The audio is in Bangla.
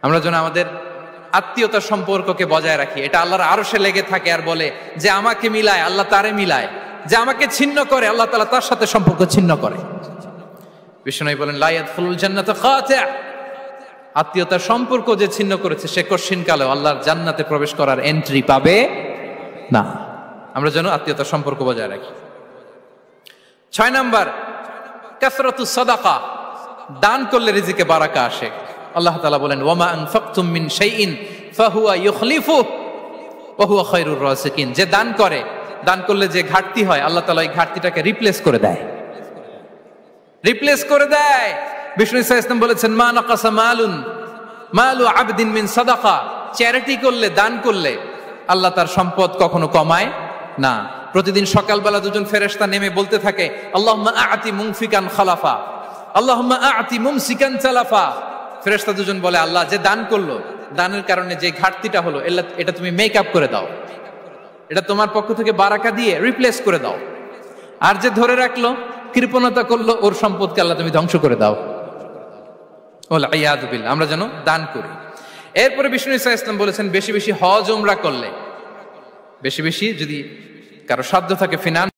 আমরা যেন আমাদের আত্মীয়তার সম্পর্ককে বজায় রাখি। এটা আল্লাহর আরশে লেগে থাকে আর বলে যে আমাকে মিলায় আল্লাহ তারে মিলায়, যে আমাকে ছিন্ন করে আল্লাহ তাআলা তার সাথে সম্পর্ক ছিন্ন করে। বিষ্ণু বলেন লা ইয়াদখুলুল জান্নাতা কাতি', আত্মীয়তার সম্পর্ক যে ছিন্ন করেছে সে কশিনকালে আল্লাহর জান্নাতে প্রবেশ করার এন্ট্রি পাবে না। আমরা যেন আত্মীয়তার সম্পর্ক বজায় রাখি। 6 নাম্বার, কাসরাতুস সাদাকা, দান করলে রিজিকে বারাকা আসে। আল্লাহ তাআলা বলেন ওয়ামা আনফাকতুম মিন শাইইন ফাহুয়া ইউখলিফুহু ওয়া হুয়া খায়রুর রাযিকিন, যে দান করে, দান করলে যে ঘাটতি হয় আল্লাহ তাআলা এই ঘাটতিটাকে রিপ্লেস করে দেয়, রিপ্লেস করে দেয়। বিষ্ণু ইসা ইসলাম বলেছেন মা নাকাসা মালু আবদিন মিন সাদাকা, চ্যারিটি করলে, দান করলে আল্লাহ তার সম্পদ কখনো কমায় না। প্রতিদিন সকালবেলা দুজন ফেরেশতা নেমে বলতে থাকে আল্লাহুম্মা আ'তি মুনফিকান খালাফা, আল্লাহুম্মা আ'তি মুমসিকান সালাফা। ফেরেশতা দুজন বলে আল্লাহ, যে দান করলো, দানের কারণে যে ঘাটতিটা হলো এটা তুমি মেক আপ করে দাও, এটা তোমার পক্ষ থেকে বারাকা দিয়ে রিপ্লেস করে দাও। আর যে ধরে রাখলো, কৃপণতা করলো, ওর সম্পদকে আল্লাহ তুমি ধ্বংস করে দাও। ওয়াল ইয়াদু বিল্লাহ। আমরা যেন দান করি। এরপরে বিষ্ণু ইসা ইসলাম বলেছেন বেশি বেশি হজ উমরা করলে, বেশি বেশি যদি কারো সাধ্য থাকে ফিনান্স